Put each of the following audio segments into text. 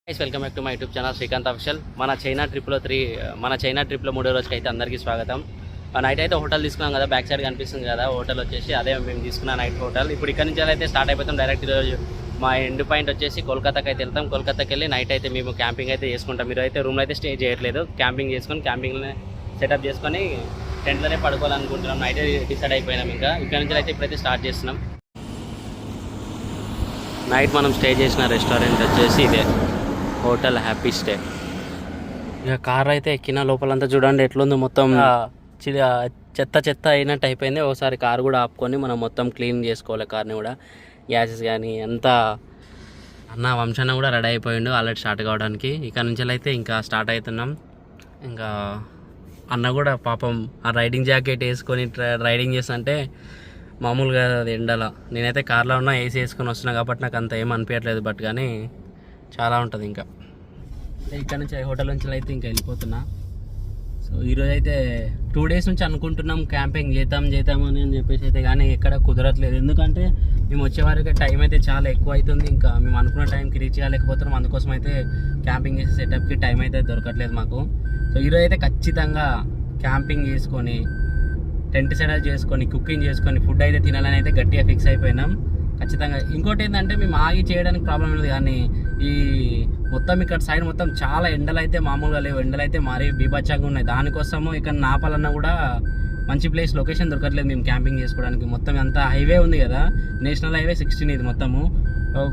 Welcome back to my YouTube channel Srikanth official. మన China ట్రిప్లో మూడో రోజుకి అయితే అందరికీ స్వాగతం. నైట్ అయితే హోటల్ తీసుకున్నాం కదా, బ్యాక్ సైడ్ కనిపిస్తుంది కదా హోటల్ వచ్చేసి, అదే మేము తీసుకున్న నైట్ హోటల్. ఇప్పుడు ఇక్కడ నుంచి అయితే స్టార్ట్ అయిపోతాం డైరెక్ట్. ఈరోజు మా ఎండ్ పాయింట్ వచ్చేసి కోల్కతాకి అయితే వెళ్తాం. కోల్కతాకి వెళ్ళి నైట్ అయితే మేము క్యాంపింగ్ అయితే చేసుకుంటాం. మీరు అయితే రూమ్లో అయితే స్టే చేయట్లేదు, క్యాంపింగ్ చేసుకొని క్యాంపింగ్లోనే సెటప్ చేసుకొని టెంట్లోనే పడుకోవాలనుకుంటున్నాం. నైట్ డిసైడ్ అయిపోయినాం. ఇంకా ఇక్కడ నుంచి అయితే ఇప్పుడైతే స్టార్ట్ చేస్తున్నాం. నైట్ మనం స్టే చేసిన రెస్టారెంట్ వచ్చేసి ఇదే, హోటల్ హ్యాపీ స్టే. ఇక కార్ అయితే ఎక్కిన లోపలంతా చూడండి ఎట్లుందో, మొత్తం చెత్త చెత్త అయినట్టు అయిపోయింది. ఒకసారి కార్ కూడా ఆపుకొని మనం మొత్తం క్లీన్ చేసుకోవాలి కార్ని కూడా, గ్యాసెస్ కానీ అంతా. అన్న వంశన్న కూడా రెడీ అయిపోయిండు ఆల్రెడీ స్టార్ట్ కావడానికి. ఇక్కడ నుంచి అయితే ఇంకా స్టార్ట్ అవుతున్నాం. ఇంకా అన్న కూడా పాపం ఆ రైడింగ్ జాకెట్ వేసుకొని రైడింగ్ చేస్తుంటే మామూలుగా అది ఎండల. నేనైతే కార్లో ఉన్నా, ఏసీ వేసుకొని వస్తున్నా కాబట్టి నాకు అంత ఏం అనిపించట్లేదు. బట్ కానీ చాలా ఉంటుంది. ఇంకా ఇక్కడ నుంచి హోటల్ నుంచి అయితే ఇంకా వెళ్ళిపోతున్నా. సో ఈరోజు అయితే 2 days నుంచి అనుకుంటున్నాం క్యాంపింగ్ చేద్దామని అని చెప్పేసి అయితే, కానీ ఎక్కడ కుదరట్లేదు. ఎందుకంటే మేము వచ్చేవారికి టైం అయితే చాలా ఎక్కువ అవుతుంది. ఇంకా మేము అనుకున్న టైంకి రీచ్ కాలేకపోతున్నాం. అందుకోసం అయితే క్యాంపింగ్ చేసే సెటప్కి టైం అయితే దొరకట్లేదు మాకు. సో ఈరోజు అయితే ఖచ్చితంగా క్యాంపింగ్ చేసుకొని, టెంట్ సెటప్ చేసుకొని, కుకింగ్ చేసుకొని, ఫుడ్ అయితే తినాలని అయితే గట్టిగా ఫిక్స్ అయిపోయినాం ఖచ్చితంగా. ఇంకోటి ఏంటంటే మేము ఆగి చేయడానికి ప్రాబ్లం లేదు, కానీ ఈ మొత్తం ఇక్కడ సైడ్ మొత్తం చాలా ఎండలు అయితే మామూలుగా లేవు. ఎండలు అయితే మరీ బీభత్సంగా ఉన్నాయి. దానికోసము ఇక్కడ నాపాలన్నా కూడా మంచి ప్లేస్, లొకేషన్ దొరకట్లేదు మేము క్యాంపింగ్ చేసుకోవడానికి. మొత్తం అంతా హైవే ఉంది కదా, నేషనల్ హైవే 16 ఇది మొత్తము.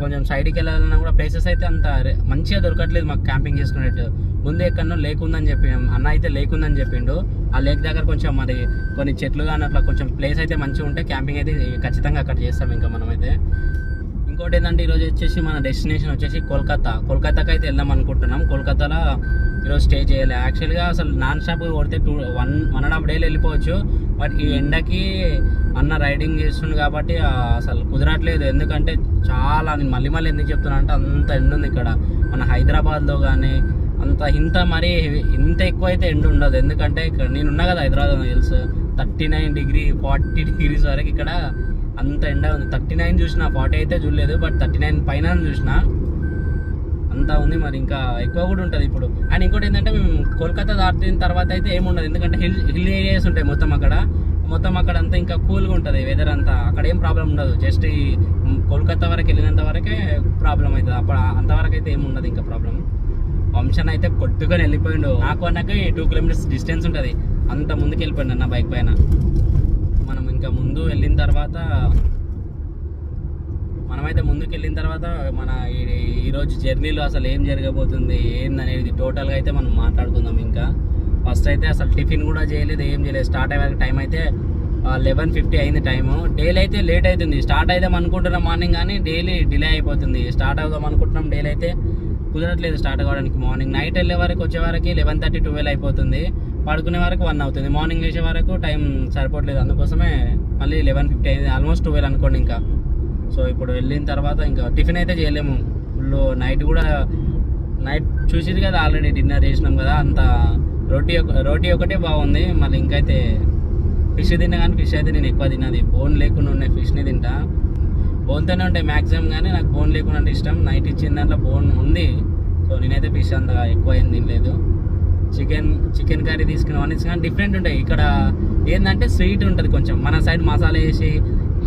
కొంచెం సైడ్కి వెళ్ళాలన్నా కూడా ప్లేసెస్ అయితే అంత మంచిగా దొరకట్లేదు మాకు క్యాంపింగ్ చేసుకునేట్టు. ముందు ఎక్కడో లేక్ ఉందని చెప్పి అన్న అయితే లేక్ ఉందని చెప్పిండు. ఆ లేక్ దగ్గర కొంచెం మరి కొన్ని చెట్లు కానీ అట్లా కొంచెం ప్లేస్ అయితే మంచిగా ఉంటే క్యాంపింగ్ అయితే ఖచ్చితంగా అక్కడ చేస్తాం ఇంకా మనమైతే. ఇంకోటి ఏంటంటే ఈరోజు వచ్చేసి మన డెస్టినేషన్ వచ్చేసి కోల్కతాకి అయితే వెళ్దాం అనుకుంటున్నాం. కోల్కతాలో ఈరోజు స్టే చేయాలి. యాక్చువల్గా అసలు నాన్ స్టాప్ కొడితే 1.5 days వెళ్ళిపోవచ్చు. బట్ ఈ ఎండకి అన్న రైడింగ్ చేస్తుంది కాబట్టి అసలు కుదరట్లేదు. ఎందుకంటే చాలా, నేను మళ్ళీ ఎందుకు చెప్తున్నా అంటే అంత ఎండ ఉంది ఇక్కడ. మన హైదరాబాద్లో కానీ ఇంత మరీ ఇంత ఎక్కువ అయితే ఎండ ఉండదు. ఎందుకంటే ఇక్కడ నేనున్నా కదా హైదరాబాద్ తెలుసు, 39 degrees 40 degrees వరకు ఇక్కడ అంత ఎండ ఉంది. 39 చూసిన, 40 అయితే చూడలేదు, బట్ 39 పైన చూసిన అంతా ఉంది. మరి ఇంకా ఎక్కువ కూడా ఉంటుంది ఇప్పుడు. అండ్ ఇంకోటి ఏంటంటే మేము కోల్కతా దాటిన తర్వాత అయితే ఏముండదు, ఎందుకంటే హిల్ ఏరియాస్ ఉంటాయి మొత్తం అక్కడ అంతా ఇంకా కూల్గా ఉంటుంది వెదర్ అంతా. అక్కడ ఏం ప్రాబ్లం ఉండదు. జస్ట్ ఈ కోల్కతా వరకు వెళ్ళినంత వరకే ప్రాబ్లం అవుతుంది. అప్పుడు అంతవరకు అయితే ఏముండదు ఇంకా ప్రాబ్లం. వంశన్ అయితే కొట్టుకొని వెళ్ళిపోయిండు. నాకు అన్నాక 2 kilometers డిస్టెన్స్ ఉంటుంది, అంత ముందుకు వెళ్ళిపోయిండు అన్న బైక్ పైన. మనం ఇంకా ముందుకు వెళ్ళిన తర్వాత మన ఈరోజు జర్నీలో అసలు ఏం జరగబోతుంది ఏందనేది టోటల్గా అయితే మనం మాట్లాడుకుందాం. ఇంకా ఫస్ట్ అయితే అసలు టిఫిన్ కూడా చేయలేదు, ఏం చేయలేదు. స్టార్ట్ అయ్యే టైం అయితే 11:50 అయింది టైము. డైలీ అయితే లేట్ అవుతుంది. స్టార్ట్ అవుదాం అనుకుంటున్నాం మార్నింగ్, కానీ డైలీ డిలే అయిపోతుంది. స్టార్ట్ అవుదాం అనుకుంటున్నాం, డైలీ అయితే కుదరట్లేదు స్టార్ట్ కావడానికి. మార్నింగ్ నైట్ వెళ్ళే వరకు వచ్చేవరకు 11:30 12 అయిపోతుంది. పడుకునే వరకు 1 అవుతుంది. మార్నింగ్ లేచే వరకు టైం సరిపోవట్లేదు. అందుకోసమే మళ్ళీ 11:50 అయింది, ఆల్మోస్ట్ 12 అనుకోండి ఇంకా. సో ఇప్పుడు వెళ్ళిన తర్వాత ఇంకా టిఫిన్ అయితే చేయలేము ఫుల్. నైట్ చూసేది కదా, ఆల్రెడీ డిన్నర్ చేసినాం కదా. అంత రోటీ ఒకటే బాగుంది. మళ్ళీ ఇంకైతే ఫిష్ తిన్నా, కానీ ఫిష్ అయితే నేను ఎక్కువ తిన్నది. బోన్ లేకుండా ఉన్నాయి ఫిష్ని తింటా. బోన్తోనే ఉంటాయి మ్యాక్సిమం, కానీ నాకు బోన్ లేకుండా అంటే ఇష్టం. నైట్ ఇచ్చిన దాంట్లో బోన్ ఉంది. సో నేనైతే ఫిష్ అంత ఎక్కువ ఏం తినలేదు. చికెన్ కర్రీ తీసుకున్నాం. కానీ డిఫరెంట్ ఉంటాయి. ఇక్కడ ఏంటంటే స్వీట్ ఉంటుంది కొంచెం. మన సైడ్ మసాలా వేసి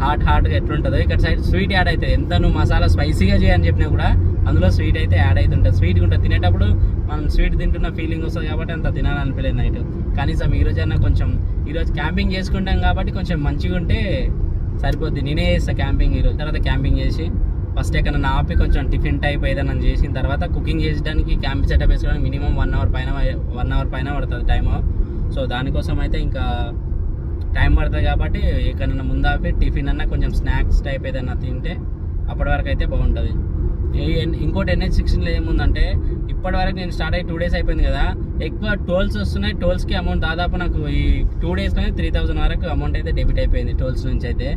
హాట్గా ఎట్లుంటుందో, ఇక్కడ సైడ్ స్వీట్ యాడ్ అవుతుంది. ఎంత నువ్వు మసాలా స్పైసీగా చేయని చెప్పినా కూడా అందులో స్వీట్ అయితే యాడ్ అవుతుంటుంది. స్వీట్గా ఉంటుంది. తినేటప్పుడు మనం స్వీట్ తింటున్న ఫీలింగ్ వస్తుంది కాబట్టి అంత తినాలనిపించలేదు నైట్. కనీసం ఈరోజు అన్నా కొంచెం, ఈరోజు క్యాంపింగ్ చేసుకుంటాం కాబట్టి కొంచెం మంచిగా ఉంటే సరిపోద్ది. నేనే చేస్తాను క్యాంపింగ్ ఈరోజు. తర్వాత క్యాంపింగ్ చేసి ఫస్ట్ ఎక్కడన్నా ఆపి కొంచెం టిఫిన్ టైప్ ఏదైనా చేసిన తర్వాత కుకింగ్ చేసడానికి క్యాంప్ సెటప్ వేసుకోవడానికి మినిమం 1 hour పైన పడుతుంది టైము. సో దానికోసం అయితే ఇంకా టైం పడుతుంది కాబట్టి ఎక్కడన్నా ముందు ఆపి టిఫిన్ అన్నా కొంచెం స్నాక్స్ టైప్ ఏదైనా తింటే అప్పటి వరకు అయితే బాగుంటుంది. ఇంకోటి NH16లో ఏముందంటే, ఇప్పటి వరకు నేను స్టార్ట్ అయ్యి 2 days అయిపోయింది కదా, ఎక్కువ టోల్స్ వస్తున్నాయి. టోల్స్కి అమౌంట్ దాదాపు నాకు ఈ 2 daysలోనే 3000 వరకు అమౌంట్ అయితే డెబిట్ అయిపోయింది టోల్స్ నుంచి అయితే.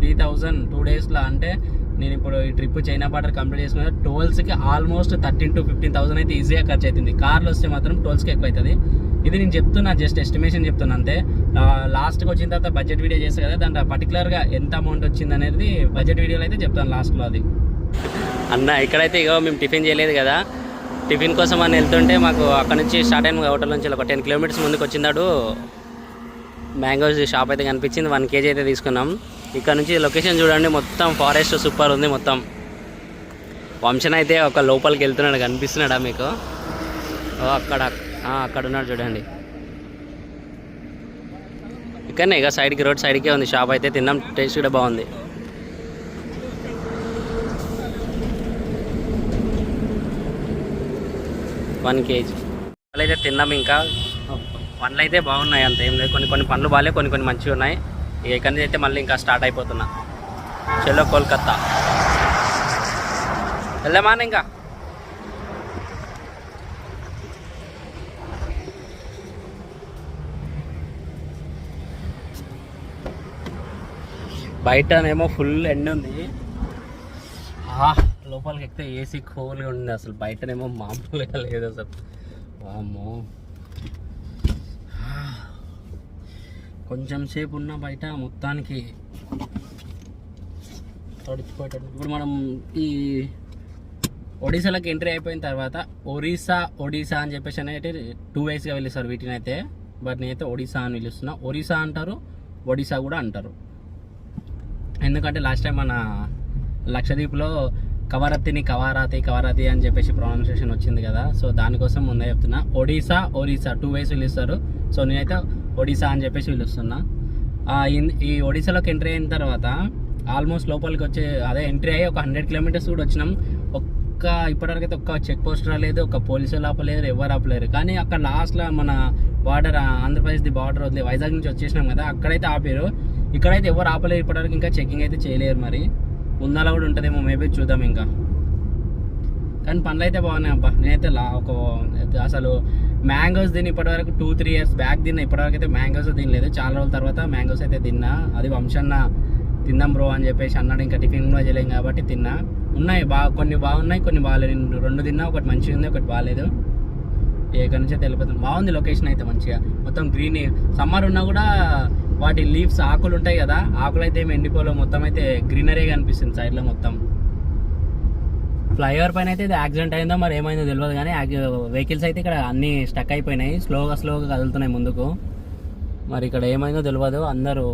3000 2 daysలో. అంటే నేను ఇప్పుడు ఈ ట్రిప్ చైనా బార్డర్ కంప్లీట్ చేసుకున్న టోల్స్కి ఆల్మోస్ట్ 13,000 to 15,000 అయితే ఈజీగా ఖర్చు అవుతుంది. కార్లు వస్తే మాత్రం టోల్స్కి ఎక్కువ అవుతుంది. ఇది నేను చెప్తున్నా, జస్ట్ ఎస్టిమేషన్ చెప్తున్నా అంతే. లాస్ట్కి వచ్చిన తర్వాత బడ్జెట్ వీడియో చేస్తాను కదా, దాంట్లో పర్టికులర్గా ఎంత అమౌంట్ వచ్చింది అనేది బడ్జెట్ వీడియోలో అయితే చెప్తాను లాస్ట్లో అది. అన్న ఇక్కడైతే ఇగో మేము టిఫిన్ చేయలేదు కదా, టిఫిన్ కోసం అని వెళ్తుంటే మాకు అక్కడ నుంచి స్టార్ట్ అయిన హోటల్ నుంచి ఒక 10 కిలోమీటర్స్ ముందుకు వచ్చిందాడు మ్యాంగోస్ షాప్ అయితే కనిపించింది. 1 kg అయితే తీసుకున్నాం. ఇక్కడ నుంచి లొకేషన్ చూడండి, మొత్తం ఫారెస్ట్ సూపర్ ఉంది. మొత్తం వంశన్ అయితే ఒక లోపలికి వెళ్తున్నాడు, కనిపిస్తున్నాడా మీకు? అక్కడ ఉన్నాడు చూడండి. ఇక్కడనే ఇక సైడ్కి రోడ్ సైడ్కే ఉంది షాప్ అయితే. తిన్నాం, టేస్ట్ కూడా బాగుంది. వన్ కేజీ అయితే తిన్నాం. ఇంకా పండ్లు అయితే బాగున్నాయి, అంత ఏం లేదు. కొన్ని పండ్లు బాగాలే, కొన్ని మంచిగా ఉన్నాయి. ఇక ఇక్కడ నుంచి అయితే మళ్ళీ ఇంకా స్టార్ట్ అయిపోతున్నా. చలో కోల్కత్తా వెళ్దామా ఇంకా? బయటనేమో ఫుల్ ఎండ ఉంది. లోపలికి ఎక్కితే ఏసీ కూల్గా ఉంది. అసలు బయటనేమో మామూలుగా లేదు అసలు. వామ్మో, కొంచెం సేపు ఉన్న బయట మొత్తానికి తడిచిపోయేటట్టు. ఇప్పుడు మనం ఈ ఒడిశాలోకి ఎంట్రీ అయిపోయిన తర్వాత ఒడిశా అని చెప్పేసి అయితే 2 waysగా పిలుస్తారు వీటిని అయితే. బట్ నేనైతే ఒడిశా అని పిలుస్తున్నా. ఒరిస్సా అంటారు, ఒడిశా కూడా అంటారు. ఎందుకంటే లాస్ట్ టైం మన లక్షద్వీప్లో కవారాతి అని చెప్పేసి ప్రొనౌన్సియేషన్ వచ్చింది కదా. సో దానికోసం ముందే చెప్తున్నా. ఒరిస్సా 2 ways పిలుస్తారు. సో నేనైతే ఒడిశా అని చెప్పేసి పిలుస్తున్నా. ఈ ఒడిశాలోకి ఎంట్రీ అయిన తర్వాత ఆల్మోస్ట్ లోపలికి ఎంట్రీ అయ్యి ఒక 100 kilometers కూడా వచ్చినాం. ఇప్పటివరకు అయితే ఒక్క చెక్ పోస్ట్ రాలేదు, ఒక పోలీసులు ఆపలేరు, ఎవరు ఆపలేరు. కానీ అక్కడ లాస్ట్లో మన బార్డర్, ఆంధ్రప్రదేశ్ది బార్డర్ వదిలే వైజాగ్ నుంచి వచ్చేసినాం కదా, అక్కడైతే ఆపారు. ఇక్కడైతే ఎవరు ఆపలేరు ఇప్పటివరకు. ఇంకా చెకింగ్ అయితే చేయలేరు. మరి ముందలా కూడా ఉంటుందేమో, మేబీ చూద్దాం ఇంకా. కానీ పండ్లు అయితే బాగున్నాయి అబ్బా. నేనైతే అసలు మ్యాంగోస్ తిని ఇప్పటివరకు 2-3 years బ్యాక్ తిన్నా. ఇప్పటివరకు అయితే మ్యాంగోస్ తినలేదు. చాలా రోజుల తర్వాత మ్యాంగోస్ అయితే తిన్నా. అది వంశన్న తిందాం బ్రో అని చెప్పేసి అన్నాడు. ఇంకా టిఫిన్ కూడా చేయలేం కాబట్టి తిన్నా. ఉన్నాయి కొన్ని బాగున్నాయి, కొన్ని బాగాలేదు. 2 తిన్నా, ఒకటి మంచిగా ఉంది, ఒకటి బాగాలేదు. ఇక్కడ నుంచే తెలిపోతుంది. బాగుంది లొకేషన్ అయితే మంచిగా. మొత్తం గ్రీన్, సమ్మర్ ఉన్నా కూడా వాటి లీవ్స్ ఆకులు ఉంటాయి కదా, ఆకులు అయితే ఏమి ఎండిపోలో, మొత్తం అయితే గ్రీనరీగా అనిపిస్తుంది సైడ్లో మొత్తం. ఫ్లైఓవర్ పైన అయితే ఇది యాక్సిడెంట్ అయిందో మరి ఏమైందో తెలియదు. కానీ వెహికల్స్ అయితే ఇక్కడ అన్నీ స్టక్ అయిపోయినాయి, స్లోగా కదులుతున్నాయి ముందుకు. మరి ఇక్కడ ఏమైందో తెలియదు. అందరూ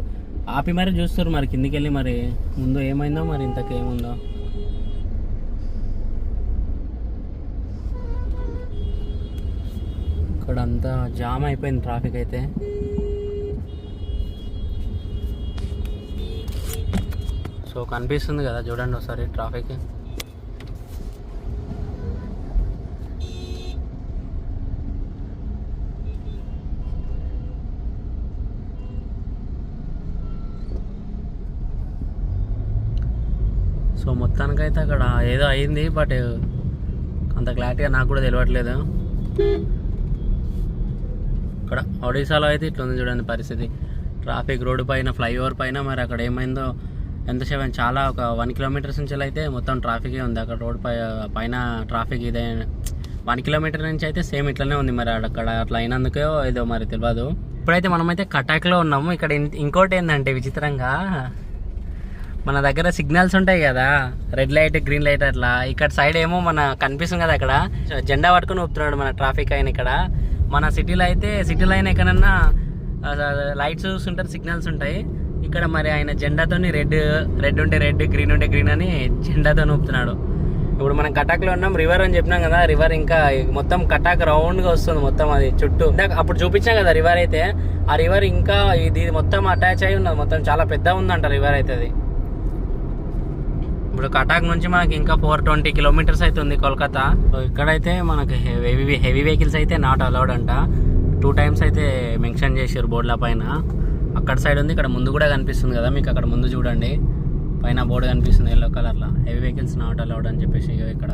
ఆపి మరి చూస్తారు మరి కిందికి వెళ్ళి, మరి ముందు ఏమైందో మరి ఇంతకేముందో. ఇక్కడ అంతా జామ్ అయిపోయింది ట్రాఫిక్ అయితే. సో కనిపిస్తుంది కదా చూడండి ఒకసారి ట్రాఫిక్. సో మొత్తానికైతే అక్కడ ఏదో అయింది, బట్ అంత క్లారిటీగా నాకు కూడా తెలియట్లేదు. ఇక్కడ ఒడిశాలో అయితే ఇట్లా ఉంది చూడండి పరిస్థితి. ట్రాఫిక్ రోడ్డు పైన, ఫ్లైఓవర్ పైన. మరి అక్కడ ఏమైందో ఎంతసేపు, చాలా ఒక 1 kilometer నుంచి అయితే మొత్తం ట్రాఫికే ఉంది. అక్కడ రోడ్ పైన ట్రాఫిక్ ఇదే 1 kilometer నుంచి అయితే సేమ్ ఇట్లనే ఉంది. మరి అక్కడ అట్లా అయినందుకో ఏదో మరి తెలియదు. ఇప్పుడైతే మనమైతే కటాక్లో ఉన్నాము. ఇక్కడ ఇంకోటి ఏంటంటే విచిత్రంగా, మన దగ్గర సిగ్నల్స్ ఉంటాయి కదా, రెడ్ లైట్, గ్రీన్ లైట్ అట్లా. ఇక్కడ సైడ్ ఏమో మన కనిపిస్తుంది కదా, అక్కడ జెండా పట్టుకుని ఊపుతున్నాడు మన ట్రాఫిక్ అయిన. ఇక్కడ మన సిటీలో అయినా ఎక్కడన్నా లైట్స్ చూస్తుంటారు, సిగ్నల్స్ ఉంటాయి. ఇక్కడ మరి ఆయన జెండాతోని రెడ్ ఉంటే రెడ్, గ్రీన్ ఉంటే గ్రీన్ అని జెండాతో ఊపుతున్నాడు. ఇప్పుడు మనం కటాక్లో ఉన్నాం. రివర్ అని చెప్పినాం కదా, రివర్ ఇంకా మొత్తం కటాక్ రౌండ్గా వస్తుంది మొత్తం. అది చుట్టూ అప్పుడు చూపించాం కదా రివర్ అయితే. ఆ రివర్ ఇంకా ఇది మొత్తం అటాచ్ అయి ఉన్నది, మొత్తం చాలా పెద్ద ఉందంట రివర్ అయితే అది. ఇప్పుడు కటాక్ నుంచి మనకి ఇంకా 420 kilometers అయితే ఉంది కోల్కతా. ఇక్కడైతే మనకి హెవీ వెహికల్స్ అయితే నాట్ అలౌడ్ అంట. 2 times అయితే మెన్షన్ చేశారు బోర్డుల పైన. అక్కడ సైడ్ ఉంది, ఇక్కడ ముందు కూడా కనిపిస్తుంది కదా మీకు. అక్కడ ముందు చూడండి పైన బోర్డు కనిపిస్తుంది ఎల్లో కలర్లో, హెవీ వెహికల్స్ నాట్ అలౌడ్ అని చెప్పేసి. ఇక్కడ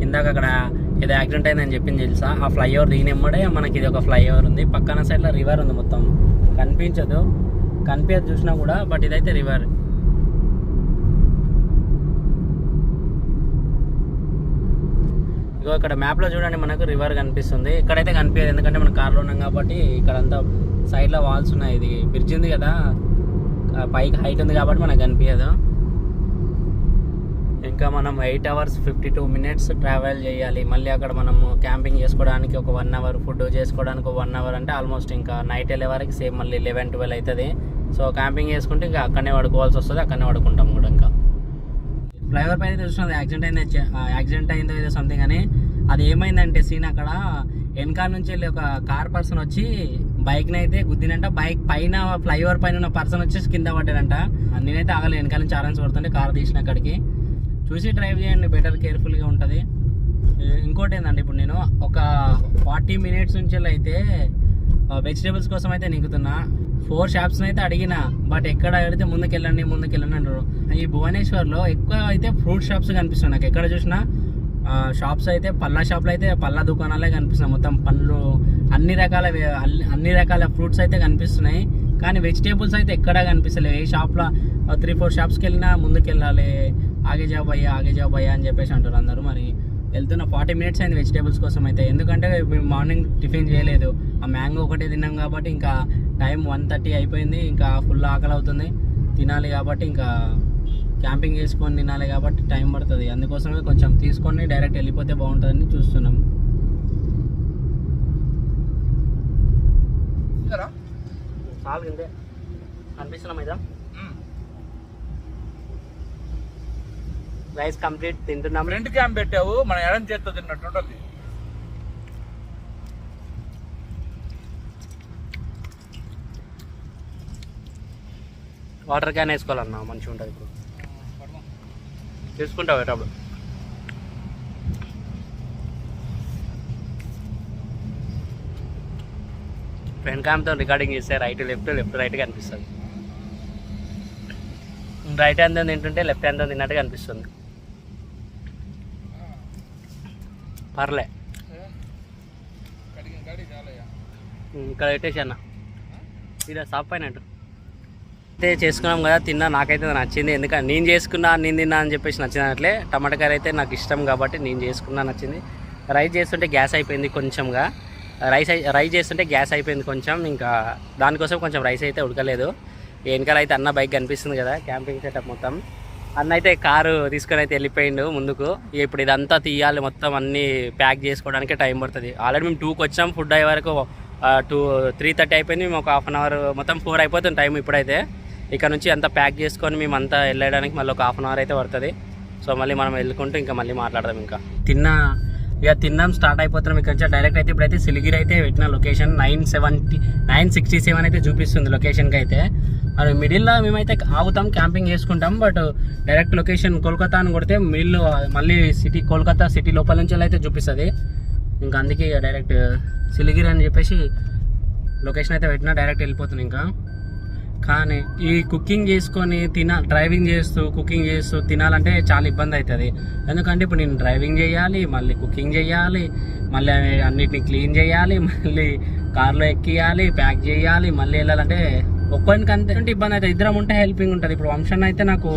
ఇందాక అక్కడ ఏదో యాక్సిడెంట్ అయిందని చెప్పింది తెలుసా, ఆ ఫ్లైఓవర్ దీనిమ్మడే మనకి ఇది ఒక ఫ్లైఓవర్ ఉంది. పక్కన సైడ్లో రివర్ ఉంది, మొత్తం కనిపించదు చూసినా కూడా, బట్ ఇదైతే రివర్. ఇగో ఇక్కడ మ్యాప్లో చూడండి మనకు రివర్ కనిపిస్తుంది. ఇక్కడైతే కనిపించదు, ఎందుకంటే మనం కార్లో ఉన్నాం కాబట్టి. ఇక్కడంతా సైడ్లో వాల్స్ ఉన్నాయి, ఇది బ్రిడ్జ్ ఉంది కదా, పైకి హైట్ ఉంది కాబట్టి మనకు కనిపించదు. ఇంకా మనం 8 hours 52 minutes ట్రావెల్ చేయాలి. మళ్ళీ అక్కడ మనము క్యాంపింగ్ చేసుకోవడానికి ఒక 1 hour, ఫుడ్ చేసుకోవడానికి ఒక 1 hour, అంటే ఆల్మోస్ట్ ఇంకా నైట్ వెళ్ళే వరకు సేమ్ మళ్ళీ 11-12 అవుతుంది. సో క్యాంపింగ్ చేసుకుంటే ఇంకా అక్కడనే పడుకోవాల్సి వస్తుంది, అక్కడనే పడుకుంటాం కూడా. ఇంకా ఫ్లైఓవర్ పైన చూసినది యాక్సిడెంట్ అయిందో ఏదో సంథింగ్ అని. అది ఏమైందంటే సీన్ అక్కడ వెనకాల నుంచి వెళ్ళి ఒక కార్ పర్సన్ వచ్చి బైక్ని అయితే గుద్దినంట. బైక్ పైన ఫ్లైఓవర్ పైన ఉన్న పర్సన్ వచ్చేసి కింద పడ్డాడంట. నేనైతే ఆగలేదు, వెనకాల నుంచి ఆరెంజ్ కొడుతుంటే కార్ తీసిన అక్కడికి. చూసి డ్రైవ్ చేయండి, బెటర్, కేర్ఫుల్గా ఉంటుంది. ఇంకోటి ఏంటంటే ఇప్పుడు నేను ఒక 40 minutes నుంచి అయితే వెజిటేబుల్స్ కోసం అయితే నింకుతున్నా. 4 shops అయితే అడిగిన, బట్ ఎక్కడ అడిగితే ముందుకెళ్ళండి అంటారు. ఈ భువనేశ్వర్లో ఎక్కువ అయితే ఫ్రూట్ షాప్స్ కనిపిస్తున్నాయి నాకు. ఎక్కడ చూసినా షాప్స్ అయితే పళ్ళ షాప్లో అయితే పళ్ళ దుకాణాలే కనిపిస్తున్నాయి. మొత్తం పండ్లు అన్ని రకాల ఫ్రూట్స్ అయితే కనిపిస్తున్నాయి, కానీ వెజిటేబుల్స్ అయితే ఎక్కడా కనిపిస్తలేవు. ఏ షాప్లో 3-4 షాప్స్కి వెళ్ళినా ముందుకెళ్ళాలి, ఆగే జాబ్ అయ్యా అని చెప్పేసి అంటారు అందరూ. మరి వెళ్తున్న 40 minutes అయింది వెజిటేబుల్స్ కోసం అయితే. ఎందుకంటే మేము మార్నింగ్ టిఫిన్ చేయలేదు, ఆ మ్యాంగో ఒకటే తిన్నాం కాబట్టి ఇంకా టైం 1:30 అయిపోయింది. ఇంకా ఫుల్ ఆకలి అవుతుంది, తినాలి కాబట్టి, ఇంకా క్యాంపింగ్ చేసుకొని తినాలి కాబట్టి టైం పడుతుంది. అందుకోసమే కొంచెం తీసుకొని డైరెక్ట్ వెళ్ళిపోతే బాగుంటుందని చూస్తున్నాం. చాలు ఇంతే అనిపిస్తున్నాం అయితే. రైస్ కంప్లీట్ తింటున్నాం. ఫ్రంట్ క్యాంప్ పెట్టావు, మన ఎడం చేత్తో తిన్నట్టుంటుంది. వాటర్ క్యాన్ వేసుకోవాలన్నా మంచిగా ఉంటుంది. ఇప్పుడు తీసుకుంటావు ఎటప్పుడు. ఫ్రంట్ క్యామ్తో రికార్డింగ్ చేస్తే రైట్ రైట్గా అనిపిస్తుంది. రైట్ హ్యాండ్తో తింటుంటే లెఫ్ట్ హ్యాండ్తో తిన్నట్టుగా అనిపిస్తుంది. పర్లే, ఇక్కడ పెట్టేసి అన్న ఇలా సాఫ్ అయినట్టు అయితే చేసుకున్నాం కదా. తిన్నా, నాకైతే నచ్చింది. ఎందుకంటే నేను తిన్నా అని చెప్పేసి నచ్చినట్లే. టమాటా కర్రీ అయితే నాకు ఇష్టం కాబట్టి నేను చేసుకున్నా, నచ్చింది. రైస్ చేస్తుంటే గ్యాస్ అయిపోయింది కొంచెంగా. రైస్ చేస్తుంటే గ్యాస్ అయిపోయింది కొంచెం, ఇంకా దానికోసం కొంచెం రైస్ అయితే ఉడకలేదు. వెనకాల అయితే అన్న బైక్ కనిపిస్తుంది కదా, క్యాంపింగ్ సెటప్ మొత్తం. అన్న అయితే కారు తీసుకొని అయితే వెళ్ళిపోయిండు ముందుకు. ఇప్పుడు ఇదంతా తీయాలి, మొత్తం అన్నీ ప్యాక్ చేసుకోవడానికి టైం పడుతుంది. ఆల్రెడీ మేము 2కి వచ్చాం, ఫుడ్ అయ్యే వరకు 3:30 అయిపోయింది. మేము ఒక 1/2 hour, మొత్తం 4 అయిపోతుంది టైం ఇప్పుడైతే. ఇక్కడ నుంచి అంతా ప్యాక్ చేసుకొని మేము అంతా వెళ్ళడానికి మళ్ళీ ఒక 1/2 hour అయితే పడుతుంది. సో మళ్ళీ మనం వెళ్ళుకుంటూ ఇంకా మళ్ళీ మాట్లాడదాం. ఇంకా తిన్నాం, స్టార్ట్ అయిపోతున్నాం. ఇక్కడ నుంచి డైరెక్ట్ అయితే ఇప్పుడైతే సిలిగిరి అయితే పెట్టిన లొకేషన్ 967 అయితే చూపిస్తుంది లొకేషన్కి అయితే. మరి మిడిల్లో మేమైతే ఆగుతాం, క్యాంపింగ్ చేసుకుంటాం. బట్ డైరెక్ట్ లొకేషన్ కోల్కతా అని కొడితే మళ్ళీ కోల్కతా సిటీ లోపల నుంచి అయితే చూపిస్తుంది. ఇంకా అందుకే డైరెక్ట్ సిలిగిరి అని చెప్పేసి లొకేషన్ అయితే పెట్టినా డైరెక్ట్ వెళ్ళిపోతుంది. ఇంకా కానీ ఈ కుకింగ్ చేసుకొని డ్రైవింగ్ చేస్తూ కుకింగ్ చేస్తూ తినాలంటే చాలా ఇబ్బంది అవుతుంది. ఎందుకంటే ఇప్పుడు నేను డ్రైవింగ్ చేయాలి, మళ్ళీ కుకింగ్ చేయాలి, మళ్ళీ అన్నిటిని క్లీన్ చేయాలి, మళ్ళీ కార్లో ఎక్కియాలి, ప్యాక్ చేయాలి, మళ్ళీ వెళ్ళాలంటే ఒక్కరికి అంతే ఇబ్బంది అవుతుంది. ఇద్దరం ఉంటే హెల్పింగ్ ఉంటుంది. ఇప్పుడు వంశన్ అయితే నాకు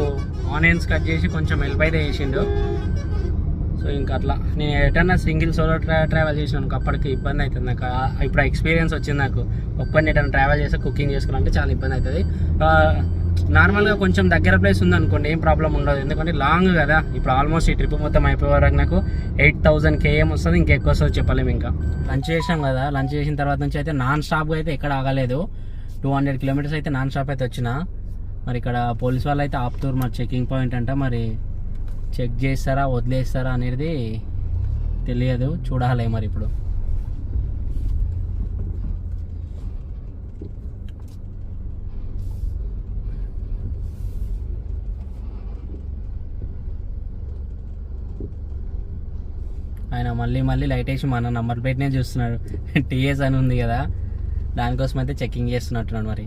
ఆనియన్స్ కట్ చేసి కొంచెం హెల్ప్ అయితే చేసిండు. సో ఇంకా అట్లా నేను ఎటన్నా సింగిల్ సోలో ట్రావెల్ చేసినాను, అప్పటికి ఇబ్బంది అవుతుంది నాకు. ఇప్పుడు ఎక్స్పీరియన్స్ వచ్చింది నాకు. ఒక్కరిని ఎటన్నా ట్రావెల్ చేస్తే కుకింగ్ చేసుకోవాలంటే చాలా ఇబ్బంది అవుతుంది. నార్మల్గా కొంచెం దగ్గర ప్లేస్ ఉందనుకోండి ఏం ప్రాబ్లం ఉండదు, ఎందుకంటే లాంగ్ కదా. ఇప్పుడు ఆల్మోస్ట్ ఈ ట్రిప్ మొత్తం అయిపోయే వరకు నాకు 8000 km వస్తుంది, ఇంకెక్కువ వస్తుంది చెప్పలేము. ఇంకా లంచ్ చేసాం కదా, లంచ్ చేసిన తర్వాత నుంచి అయితే నాన్ స్టాప్గా అయితే ఎక్కడ ఆగలేదు. 200 kilometers అయితే నాన్ స్టాప్ అయితే వచ్చిన. మరి ఇక్కడ పోలీస్ వాళ్ళు అయితే ఆపుతారు, మరి చెకింగ్ పాయింట్ అంట. మరి చెక్ చేస్తారా వదిలేస్తారా అనేది తెలియదు, చూడాలి మరి. ఇప్పుడు ఆయన మళ్ళీ లైట్ వేసి మన నంబర్ ప్లేట్నే చూస్తున్నాడు. టీఎస్ అని ఉంది కదా, దానికోసం అయితే చెకింగ్ చేస్తున్నట్టున్నాడు. మరి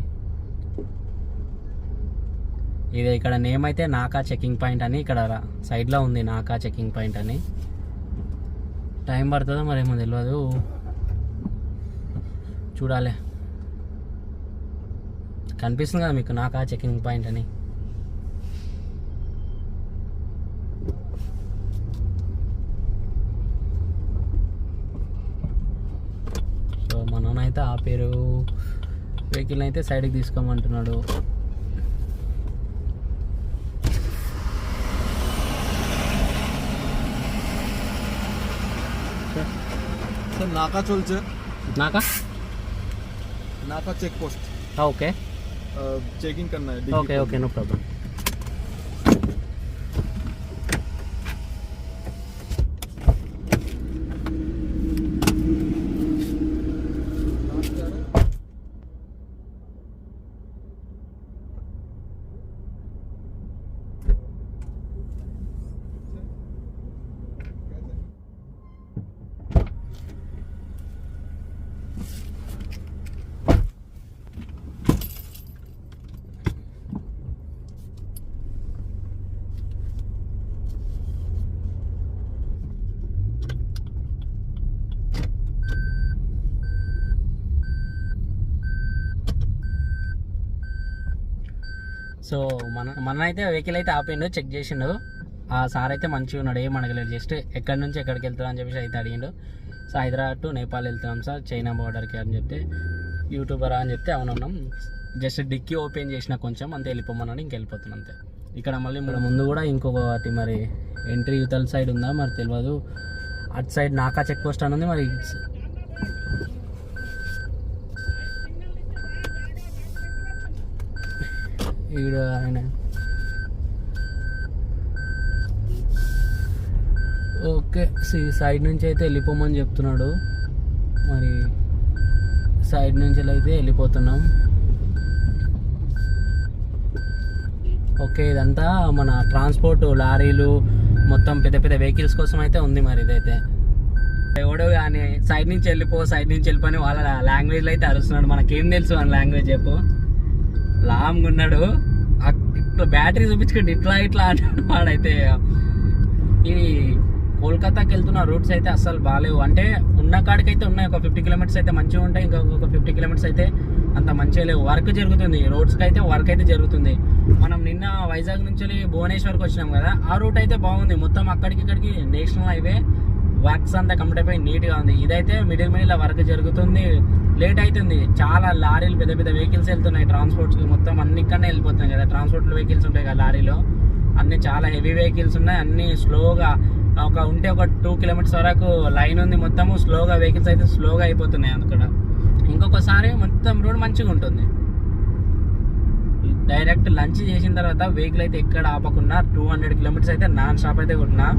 ఇది ఇక్కడ నేమ్ అయితే నాకా చెకింగ్ పాయింట్ అని ఇక్కడ సైడ్లో ఉంది, నాకా చెకింగ్ పాయింట్ అని. టైం పడుతుందో మరేమో తెలియదు, చూడాలి. కనిపిస్తుంది కదా మీకు నాకా చెకింగ్ పాయింట్ అని. సో మననైతే ఆ పేరు వెహికల్ అయితే సైడ్కి తీసుకోమంటున్నాడు. স্যার নাকা চলছে, नाका नाका चेकपोस्ट ओके चेकिंग करना है। Okay okay no problem so మన అయితే వెహికల్ అయితే ఆపిండు, చెక్ చేసిండు. ఆ సార్ అయితే మంచిగా ఉన్నాడు, ఏం అడగలేదు. జస్ట్ ఎక్కడి నుంచి ఎక్కడికి వెళ్తారు అని చెప్పేసి అయితే అడిగిండు. సో హైదరాబాద్ టు నేపాల్ వెళ్తున్నాం సార్, చైనా బార్డర్కి అని చెప్తే, యూట్యూబరా అని చెప్తే అవునున్నాం. జస్ట్ డిక్కీ ఓపెన్ చేసిన కొంచెం అంతే, వెళ్ళిపోమన్నాడు. ఇంకెళ్ళిపోతున్నాం అంతే. ఇక్కడ మళ్ళీ మన ముందు కూడా ఇంకొకటి మరి ఎంట్రీ యువతల సైడ్ ఉందా మరి తెలియదు. అటు సైడ్ నాకా చెక్ పోస్ట్ అని ఉంది మరి. ఈడ ఆయన ఓకే సైడ్ నుంచి అయితే వెళ్ళిపోమని చెప్తున్నాడు. మరి సైడ్ నుంచి అయితే వెళ్ళిపోతున్నాం. ఓకే ఇదంతా మన ట్రాన్స్పోర్ట్ లారీలు మొత్తం పెద్ద పెద్ద వెహికల్స్ కోసం అయితే ఉంది. మరి ఇదైతే ఎవడో కానీ సైడ్ నుంచి వెళ్ళిపోని వాళ్ళ లాంగ్వేజ్లో అయితే అరుస్తున్నాడు. మనకేం తెలుసు మన లాంగ్వేజ్ చెప్పు. లాంగ్ ఉన్నాడు, ఇట్లా బ్యాటరీ చూపించుకుంటే ఇట్లా అంటాడు వాడైతే. ఈ కోల్కతాకి వెళ్తున్న రూట్స్ అయితే అస్సలు బాగాలేవు. అంటే ఉన్న కాడికైతే ఉన్నాయి, ఒక 50 కిలోమీటర్స్ అయితే మంచిగా ఉంటాయి, ఇంకొక 50 కిలోమీటర్స్ అయితే అంత మంచిగా లేవు. వర్క్ జరుగుతుంది, రోడ్స్కి అయితే వర్క్ అయితే జరుగుతుంది. మనం నిన్న వైజాగ్ నుంచి భువనేశ్వర్కి వచ్చినాం కదా, ఆ రూట్ అయితే బాగుంది. మొత్తం అక్కడికి నేషనల్ హైవే వర్క్స్ అంతా కంప్లీట్ అయిపోయి నీట్గా ఉంది. ఇదైతే మిడిల్ వర్క్ జరుగుతుంది, లేట్ అవుతుంది. చాలా లారీలు పెద్ద పెద్ద వెహికల్స్ వెళ్తున్నాయి, ట్రాన్స్పోర్ట్స్కి మొత్తం అన్ని ఇక్కడనే వెళ్ళిపోతున్నాయి కదా. ట్రాన్స్పోర్ట్ వెహికల్స్ ఉంటాయి కదా లారీలో, అన్ని చాలా హెవీ వెహికల్స్ ఉన్నాయి. అన్ని స్లోగా ఒక 2 కిలోమీటర్స్ వరకు లైన్ ఉంది, మొత్తము స్లోగా వెహికల్స్ అయితే స్లోగా అయిపోతున్నాయి అక్కడ. ఇంకొకసారి మొత్తం రోడ్ మంచిగా ఉంటుంది. డైరెక్ట్ లంచ్ చేసిన తర్వాత వెహికల్ అయితే ఎక్కడ ఆపకుండా 200 కిలోమీటర్స్ అయితే నాన్ స్టాప్ అయితే కొట్టినా.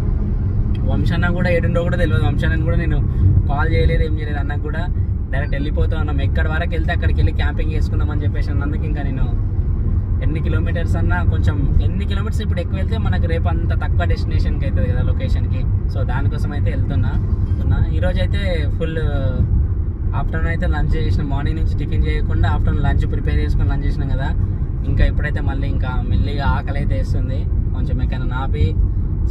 వంశన్న కూడా ఏడుండో కూడా తెలియదు. వంశాన్ని కూడా నేను కాల్ చేయలేదు, ఏం చేయలేదు. అన్నకు కూడా డైరెక్ట్ వెళ్ళిపోతూ ఉన్నాం. ఎక్కడి వరకు వెళ్తే అక్కడికి వెళ్ళి క్యాంపింగ్ చేసుకుందాం అని చెప్పేసి అన్నందుకు ఇంకా నేను ఎన్ని కిలోమీటర్స్ అన్నా కొంచెం ఎన్ని కిలోమీటర్స్ ఇప్పుడు ఎక్కువ వెళ్తే మనకు రేపు అంత తక్కువ డెస్టినేషన్కి అవుతుంది కదా, లొకేషన్కి. సో దానికోసం అయితే వెళ్తున్నా. ఈరోజు అయితే ఫుల్ ఆఫ్టర్నూన్ అయితే లంచ్ చేసిన, మార్నింగ్ నుంచి టిఫిన్ చేయకుండా ఆఫ్టర్నూన్ లంచ్ ప్రిపేర్ చేసుకొని లంచ్ చేసినాం కదా. ఇంకా ఇప్పుడైతే మళ్ళీ ఇంకా మెల్లిగా ఆకలి అయితే వేస్తుంది. కొంచెం ఎక్కడైనా నాపి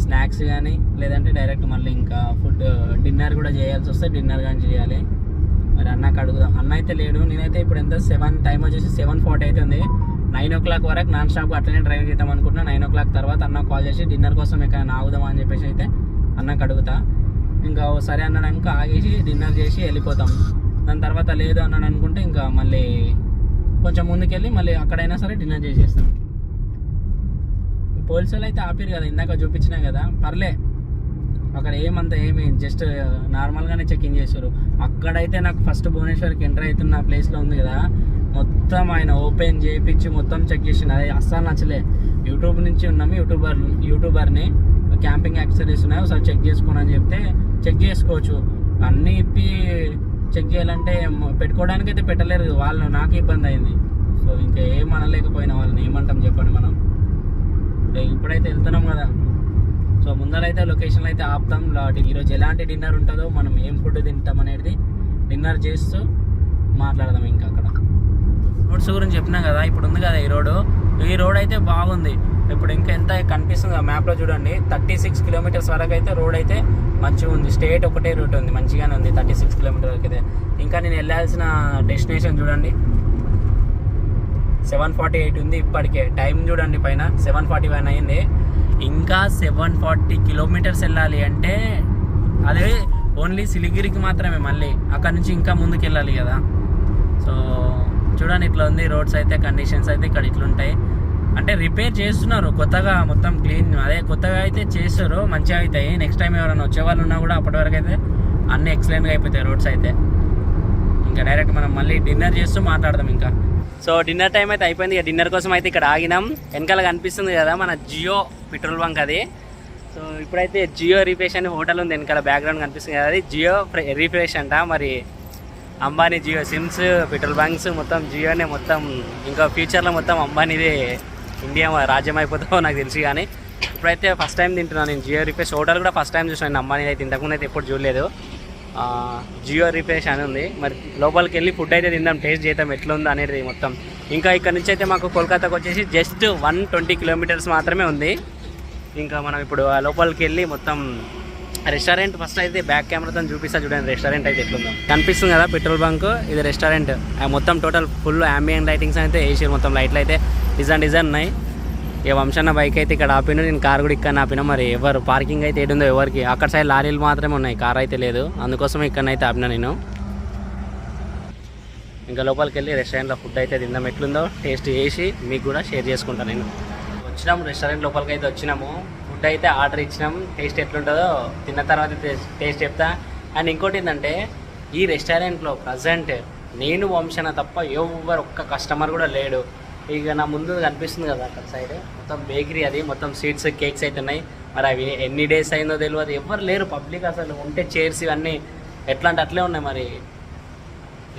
స్నాక్స్ కానీ లేదంటే డైరెక్ట్ మళ్ళీ ఇంకా ఫుడ్ డిన్నర్ కూడా చేయాల్సి వస్తే డిన్నర్ కానీ చేయాలి. మరి అన్నకు అడుగుదాం. అన్న అయితే లేడు. నేనైతే ఇప్పుడు ఎంత 7 టైం వచ్చేసి 7:40 అవుతుంది. 9 o'clock వరకు నాన్ స్టాప్ అట్లనే డ్రైవ్ చేద్దాం అనుకుంటున్నా. 9 o'clock తర్వాత అన్నకు కాల్ చేసి డిన్నర్ కోసం ఎక్కడైనా ఆగుదామా అని చెప్పేసి అయితే అన్నకు అడుగుతా. ఇంకా సరే అన్నాడు ఆగేసి డిన్నర్ చేసి వెళ్ళిపోతాం. దాని తర్వాత లేదు అన్నాడు అనుకుంటే ఇంకా మళ్ళీ కొంచెం ముందుకెళ్ళి మళ్ళీ అక్కడైనా సరే డిన్నర్ చేసేస్తాం. పోలీసులు అయితే ఆపారు కదా, ఇందాక చూపించినా కదా, పర్లే అక్కడ ఏమి జస్ట్ నార్మల్గానే చెకింగ్ చేశారు. అక్కడైతే నాకు ఫస్ట్ భువనేశ్వర్కి ఎంటర్ అవుతున్న ప్లేస్లో ఉంది కదా, మొత్తం ఆయన ఓపెన్ చేయించి మొత్తం చెక్ చేసిండు. అది అస్సలు నచ్చలే. యూట్యూబ్ నుంచి ఉన్నాము, యూట్యూబర్ని క్యాంపింగ్ యాక్సెసరీస్ ఉన్నాయి ఒకసారి చెక్ చేసుకోండి అని చెప్తే చెక్ చేసుకోవచ్చు. అన్నీ ఇప్పి చెక్ చేయాలంటే పెట్టుకోవడానికి అయితే పెట్టలేరు వాళ్ళు. నాకు ఇబ్బంది అయింది. సో ఇంకా ఏం అనలేకపోయినా వాళ్ళని ఏమంటాం చెప్పండి మనం. ఇప్పుడైతే వెళ్తున్నాం కదా, సో ముందరైతే లొకేషన్లో అయితే ఆపుతాం. ఈరోజు ఎలాంటి డిన్నర్ ఉంటుందో, మనం ఏం ఫుడ్ తింటాం అనేది డిన్నర్ చేస్తూ మాట్లాడదాం. ఇంకా అక్కడ రోడ్స్ గురించి చెప్పినా కదా, ఇప్పుడు ఉంది కదా ఈ రోడ్ అయితే బాగుంది. ఇప్పుడు ఇంకా ఎంత కనిపిస్తుంది ఆ మ్యాప్లో చూడండి, 36 కిలోమీటర్స్ వరకు అయితే రోడ్ అయితే మంచిగా ఉంది. స్టేట్ ఒకటే రూట్ ఉంది, మంచిగానే ఉంది 36 కిలోమీటర్ వరకు అయితే. ఇంకా నేను వెళ్ళాల్సిన డెస్టినేషన్ చూడండి 7:48 ఉంది ఇప్పటికే. టైం చూడండి పైన 7:41 అయింది. ఇంకా 740 కిలోమీటర్స్ వెళ్ళాలి అంటే అదే ఓన్లీ సిలిగిరికి మాత్రమే. మళ్ళీ అక్కడ నుంచి ఇంకా ముందుకు వెళ్ళాలి కదా. సో చూడండి ఇట్లా ఉంది రోడ్స్ అయితే, కండిషన్స్ అయితే ఇక్కడ ఇట్లుంటాయి. అంటే రిపేర్ చేస్తున్నారు కొత్తగా, మొత్తం క్లీన్, అదే కొత్తగా అయితే చేస్తారు, మంచిగా అవుతాయి. నెక్స్ట్ టైం ఎవరైనా వచ్చే వాళ్ళు ఉన్నా కూడా అప్పటి వరకు అయితే అన్నీ ఎక్సలెంట్గా అయిపోతాయి రోడ్స్ అయితే. ఇంకా డైరెక్ట్ మనం మళ్ళీ డిన్నర్ చేస్తూ మాట్లాడదాం ఇంకా. సో డిన్నర్ టైం అయితే అయిపోయింది. ఇక డిన్నర్ కోసం అయితే ఇక్కడ ఆగినాం. వెనకాల కనిపిస్తుంది కదా మన జియో పెట్రోల్ బంక్ అది. సో ఇప్పుడైతే జియో రీఫ్రెష్ అని హోటల్ ఉంది వెనకాల, బ్యాక్గ్రౌండ్ కనిపిస్తుంది కదా, అది జియో రీఫ్రెష్ అంట. మరి Ambani Jio sims, petrol bunks మొత్తం జియోనే మొత్తం. ఇంకా ఫ్యూచర్లో మొత్తం అంబానీది ఇండియా రాజ్యం అయిపోతుందో నాకు తెలిసి. కానీ ఇప్పుడైతే ఫస్ట్ టైం తింటున్నాను నేను జియో రీఫ్రెష్. హోటల్ కూడా ఫస్ట్ టైం చూసాను నేను అంబానీ అయితే, ఇంతకుముందు అయితే ఎప్పుడు చూడలేదు. జియో రీఫ్రెష్ అని ఉంది. మరి లోపలికి వెళ్ళి ఫుడ్ అయితే తిందాం, టేస్ట్ చేద్దాం ఎట్లా ఉందో అనేది మొత్తం. ఇంకా ఇక్కడ నుంచి అయితే మాకు కోల్కతాకు వచ్చేసి జస్ట్ 120 కిలోమీటర్స్ మాత్రమే ఉంది. ఇంకా మనం ఇప్పుడు లోపలికి వెళ్ళి మొత్తం రెస్టారెంట్ ఫస్ట్ అయితే బ్యాక్ కెమెరాతో చూపిస్తా చూడండి. రెస్టారెంట్ అయితే ఎట్లుందో కనిపిస్తుంది కదా, పెట్రోల్ బంక్ ఇది రెస్టారెంట్. మొత్తం టోటల్ ఫుల్ అంబియన్ లైటింగ్స్ అయితే వేసారు, మొత్తం లైట్లు అయితే డిజైన్ ఉన్నాయి. ఇక వంశన్న బైక్ అయితే ఇక్కడ ఆపిన, నేను కార్ కూడా ఇక్కడ ఆపిన. మరి ఎవరు పార్కింగ్ అయితే ఏడుందో ఎవరికి, అక్కడ సైడ్ లారీలు మాత్రమే ఉన్నాయి, కార్ అయితే లేదు. అందుకోసం ఇక్కడనైతే ఆపిన నేను. ఇంకా లోపలికి వెళ్ళి రెస్టారెంట్లో ఫుడ్ అయితే తిందాం, ఎట్లుందో టేస్ట్ చేసి మీకు కూడా షేర్ చేసుకుంటాను నేను. వచ్చినాము రెస్టారెంట్ లోపలికి అయితే వచ్చినాము. ఫుడ్ అయితే ఆర్డర్ ఇచ్చినాం, టేస్ట్ ఎట్లుంటుందో తిన్న తర్వాత టేస్ట్ చెప్తా. అండ్ ఇంకోటి ఏంటంటే ఈ రెస్టారెంట్లో ప్రజెంట్ నేను వంశన తప్ప ఎవరు ఒక్క కస్టమర్ కూడా లేడు. ఇక నా ముందు కనిపిస్తుంది కదా అక్కడ సైడ్ మొత్తం బేకరీ, అది మొత్తం స్వీట్స్ కేక్స్ అయితే ఉన్నాయి. మరి అవి ఎన్ని డేస్ అయిందో తెలియదు, ఎవరు లేరు పబ్లిక్ అసలు. ఉంటే చైర్స్ ఇవన్నీ ఎట్లా అంటే అట్లే ఉన్నాయి. మరి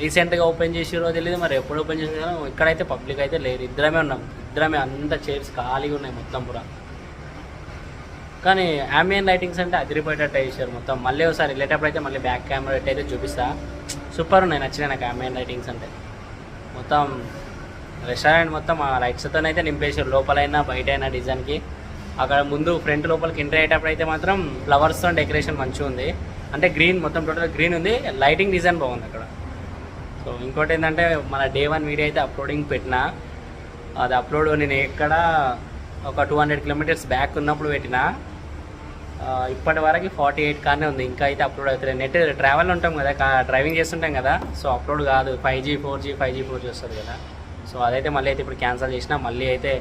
రీసెంట్గా ఓపెన్ చేసిరో తెలియదు, మరి ఎప్పుడు ఓపెన్ చేసినా ఇక్కడైతే పబ్లిక్ అయితే లేరు. ఇద్దరమే ఉన్నాం, ఇద్దరమే. అంత చైర్స్ ఖాళీగా ఉన్నాయి మొత్తం పూరా. కానీ అంబియన్ లైటింగ్స్ అంటే అదిరిపోయేటట్టు వేసారు మొత్తం. మళ్ళీ ఒకసారి వెళ్ళేటప్పుడు అయితే మళ్ళీ బ్యాక్ కెమెరా అయితే చూపిస్తా. సూపర్ ఉన్నాయి, నచ్చినాయి నాకు అంబియన్ లైటింగ్స్ అంటే. మొత్తం రెస్టారెంట్ మొత్తం ఆ లైట్స్తో అయితే నింపేసారు, లోపలైనా బయట అయినా డిజైన్కి. అక్కడ ముందు ఫ్రంట్ లోపలికి ఎంటర్ అయ్యేటప్పుడు అయితే మాత్రం ఫ్లవర్స్తో డెకరేషన్ మంచిగా ఉంది. అంటే గ్రీన్, మొత్తం టోటల్ గ్రీన్ ఉంది, లైటింగ్ డిజైన్ బాగుంది అక్కడ. సో ఇంకోటి ఏంటంటే మన Day 1 వీడియో అయితే అప్లోడింగ్ పెట్టినా. అది అప్లోడ్ నేను ఎక్కడ ఒక 200 కిలోమీటర్స్ బ్యాక్ ఉన్నప్పుడు పెట్టినా. ఇప్పటి వరకు 48 కానే ఉంది, ఇంకా అయితే అప్లోడ్ అవుతుంది. నెట్ ట్రావెల్ ఉంటాం కదా, డ్రైవింగ్ చేస్తుంటాం కదా, సో అప్లోడ్ కాదు. 5G 4G వస్తుంది కదా. సో అదైతే మళ్ళీ అయితే ఇప్పుడు క్యాన్సిల్ చేసినా. మళ్ళీ అయితే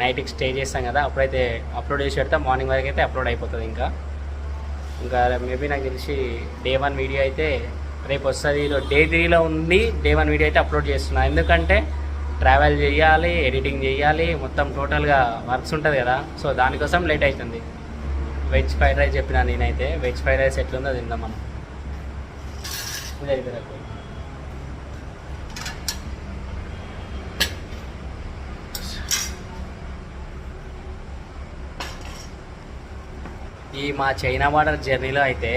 నైట్కి స్టే చేస్తాం కదా, అప్పుడైతే అప్లోడ్ చేసి పెడతా. మార్నింగ్ వరకు అయితే అప్లోడ్ అయిపోతుంది. ఇంకా మేబీ నాకు తెలిసి Day 1 వీడియో అయితే రేపు వస్తుంది. Day 3లో ఉంది Day 1 వీడియో అయితే అప్లోడ్ చేస్తున్నా. ఎందుకంటే ట్రావెల్ చేయాలి, ఎడిటింగ్ చేయాలి, మొత్తం టోటల్గా వర్క్స్ ఉంటుంది కదా. సో దానికోసం లేట్ అవుతుంది. వెజ్ ఫ్రైడ్ రైస్ చెప్పినా నేనైతే. వెజ్ ఫ్రైడ్ రైస్ ఎట్లుందో తిందాం మనం. ఈ మా చైనా బార్డర్ జర్నీలో అయితే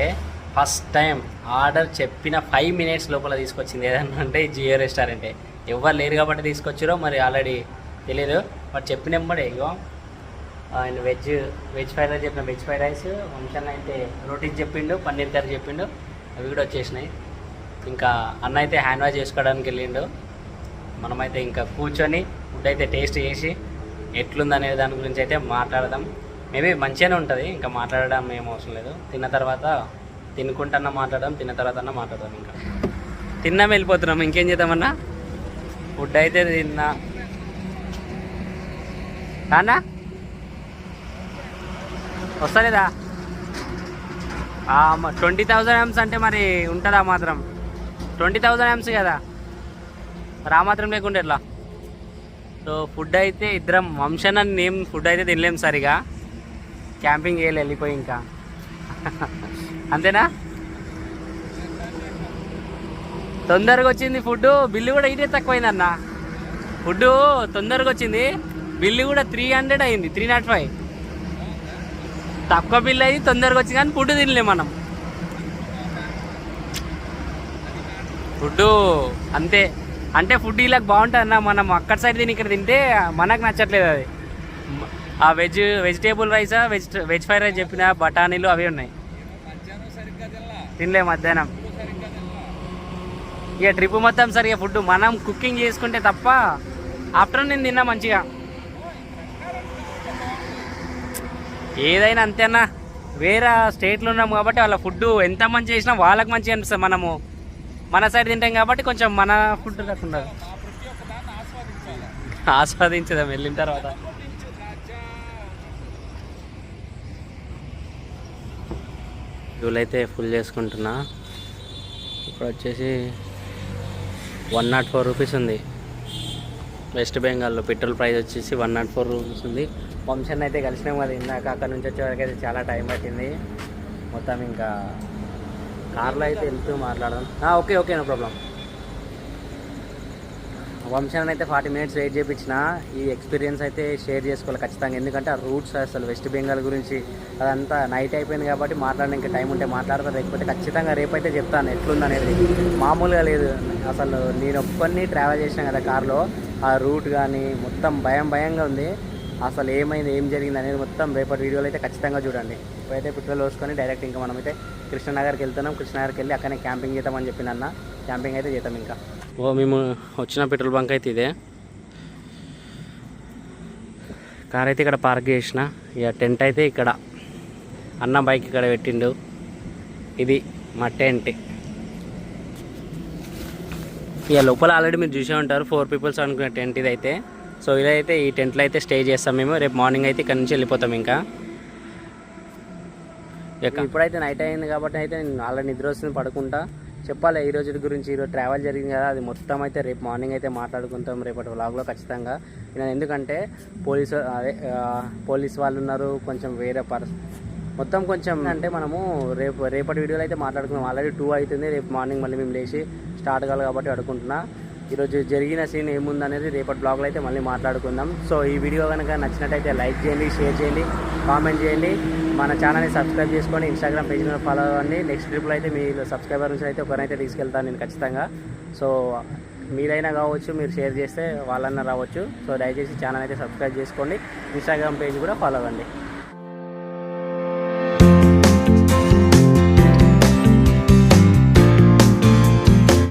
ఫస్ట్ టైం ఆర్డర్ చెప్పిన 5 minutes లోపల తీసుకొచ్చింది ఏదన్నా అంటే జియో రెస్టారెంటే. ఎవరు లేరు కాబట్టి తీసుకొచ్చారో మరి ఆల్రెడీ తెలియదు. బట్ చెప్పిన వెంబడే ఇగో ఆయన వెజ్ ఫ్రైడ్ రైస్ చెప్పిన, వెజ్ ఫ్రైడ్ రైస్. వంశన్న అయితే రోటీస్ చెప్పిండు, పన్నీర్ కర్రీ చెప్పిండు, అవి కూడా వచ్చేసినాయి. ఇంకా అన్న అయితే హ్యాండ్ వాష్ చేసుకోవడానికి వెళ్ళిండు. మనమైతే ఇంకా కూర్చొని ఫుడ్ అయితే టేస్ట్ చేసి ఎట్లుందనే దాని గురించి అయితే మాట్లాడదాం. మేబీ మంచిగానే ఉంటుంది, ఇంకా మాట్లాడడం ఏం అవసరం లేదు. తిన్న తర్వాత తినుకుంటన్నా మాట్లాడదాం, తిన్న తర్వాత మాట్లాడదాం. ఇంకా తిన్నాం వెళ్ళిపోతున్నాం, ఇంకేం చేద్దామన్నా. ఫుడ్ అయితే తిన్నా కానా వస్తలేదా 20,000 amps అంటే మరి ఉంటుందా మాత్రం. 20,000 amps కదా, రా మాత్రం లేకుంటే ఎట్లా. సో ఫుడ్ అయితే ఇద్దరం వంశన నేమ్ ఫుడ్ అయితే తినలేం సరిగా, క్యాంపింగ్ చేయాలి వెళ్ళిపోయి. ఇంకా అంతేనా, తొందరగా వచ్చింది ఫుడ్. బిల్లు కూడా ఇదే తక్కువైంది అన్న. ఫుడ్ తొందరగా వచ్చింది, బిల్లు కూడా 300 అయింది, 305. తక్కువ బిల్లు అయ్యి తొందరగా వచ్చింది కానీ ఫుడ్ తినలేం మనం. ఫుడ్ అంతే, అంటే ఫుడ్ ఇలా బాగుంటుంది అన్న. మనం అక్కడ సైడ్ తిని ఇక్కడ తింటే మనకు నచ్చట్లేదు అది. ఆ vegetable rice, veg fried rice చెప్పిన, బఠానీలు అవి ఉన్నాయి, తినలే మధ్యాహ్నం. ఇక ట్రిప్ మొత్తం సరిగా ఫుడ్ మనం కుకింగ్ చేసుకుంటే తప్ప. ఆఫ్టర్నూన్ నేను తిన్నా మంచిగా. ఏదైనా అంతేనా, వేరే స్టేట్లో ఉన్నాం కాబట్టి వాళ్ళ ఫుడ్ ఎంత మంచి చేసినా వాళ్ళకి మంచిగా అనిపిస్తుంది. మనము మన సైడ్ తింటాం కాబట్టి కొంచెం మన ఫుడ్ లేకుండా ఆస్వాదించదాం వెళ్ళిన తర్వాత. ఫ్యూల్ అయితే ఫుల్ చేసుకుంటున్నా. ఇప్పుడు వచ్చేసి 104 రూపీస్ ఉంది. వెస్ట్ బెంగాల్లో పెట్రోల్ ప్రైస్ వచ్చేసి 104 రూపీస్ ఉంది. వంశాన్ని అయితే కలిసినాం కదా ఇందాక, అక్కడ నుంచి వచ్చే వరకు అయితే చాలా టైం పట్టింది. మొత్తం ఇంకా కార్లో అయితే వెళ్తూ మాట్లాడదాం. Okay no problem. వంశాన్ని అయితే 40 మినిట్స్ వెయిట్ చేయించిన. ఈ ఎక్స్పీరియన్స్ అయితే షేర్ చేసుకోవాలి ఖచ్చితంగా, ఎందుకంటే ఆ రూట్స్ అసలు వెస్ట్ బెంగాల్ గురించి అదంతా నైట్ అయిపోయింది కాబట్టి మాట్లాడడానికి టైం ఉంటే మాట్లాడతాను, లేకపోతే ఖచ్చితంగా రేపైతే చెప్తాను ఎట్లుందనేది. మామూలుగా లేదు అసలు, నేను ఒక్కరిని ట్రావెల్ చేసినా కదా కార్లో, ఆ రూట్ కానీ మొత్తం భయంగా ఉంది. అసలు ఏమైంది ఏం జరిగింది అనేది మొత్తం రేపటి వీడియోలో అయితే ఖచ్చితంగా చూడండి. ఇప్పుడైతే పెట్రోల్ పోసుకొని డైరెక్ట్ ఇంకా మనమైతే కృష్ణనగర్కి వెళ్తున్నాం. కృష్ణనగర్కి వెళ్ళి అక్కడనే క్యాంపింగ్ చేద్దామని చెప్పిన అన్న, క్యాంపింగ్ అయితే చేద్దాం. ఇంకా మేము వచ్చిన పెట్రోల్ బంక్ అయితే ఇదే. కార్ అయితే ఇక్కడ పార్క్ చేసిన. ఇక టెంట్ అయితే ఇక్కడ అన్న బైక్ ఇక్కడ పెట్టిండు. ఇది మా టెంట్. ఇక లోపల ఆల్రెడీ మీరు చూసే ఉంటారు 4 పీపుల్స్ అనుకునే టెంట్ ఇది అయితే. సో ఇదైతే ఈ టెంట్లో అయితే స్టే చేస్తాం మేము. రేపు మార్నింగ్ అయితే ఇక్కడ నుంచి వెళ్ళిపోతాం. ఇంకా ఇప్పుడైతే నైట్ అయింది కాబట్టి అయితే నేను ఆల్రెడీ నిద్ర వస్తుంది, పడుకుంటా. చెప్పాలి ఈ రోజు గురించి. ఈరోజు ట్రావెల్ జరిగింది కదా, అది మొత్తం అయితే రేపు మార్నింగ్ అయితే మాట్లాడుకుంటాం రేపటి వ్లాగ్లో ఖచ్చితంగా. ఎందుకంటే పోలీస్ వాళ్ళు ఉన్నారు, కొంచెం వేరే మొత్తం కొంచెం అంటే మనము రేపటి వీడియోలో అయితే మాట్లాడుకున్నాం. ఆల్రెడీ 2 అవుతుంది. రేపు మార్నింగ్ మళ్ళీ మేము లేచి స్టార్ట్ కావాలి కాబట్టి అడుగుతున్నా. ఈరోజు జరిగిన సీన్ ఏముందనేది రేపటి బ్లాగ్లో అయితే మళ్ళీ మాట్లాడుకుందాం. సో ఈ వీడియో కనుక నచ్చినట్టయితే లైక్ చేయండి, షేర్ చేయండి, కామెంట్ చేయండి. మన ఛానల్ని సబ్స్క్రైబ్ చేసుకోండి, ఇన్స్టాగ్రామ్ పేజ్లో ఫాలో అవ్వండి. నెక్స్ట్ ట్రిప్లో అయితే మీ సబ్స్క్రైబర్ నుంచి అయితే ఒకరినైతే తీసుకెళ్తాను నేను ఖచ్చితంగా. సో మీరైనా కావచ్చు, మీరు షేర్ చేస్తే వాళ్ళన్నా రావచ్చు. సో దయచేసి ఛానల్ అయితే సబ్స్క్రైబ్ చేసుకోండి, ఇన్స్టాగ్రామ్ పేజ్ కూడా ఫాలో అవ్వండి.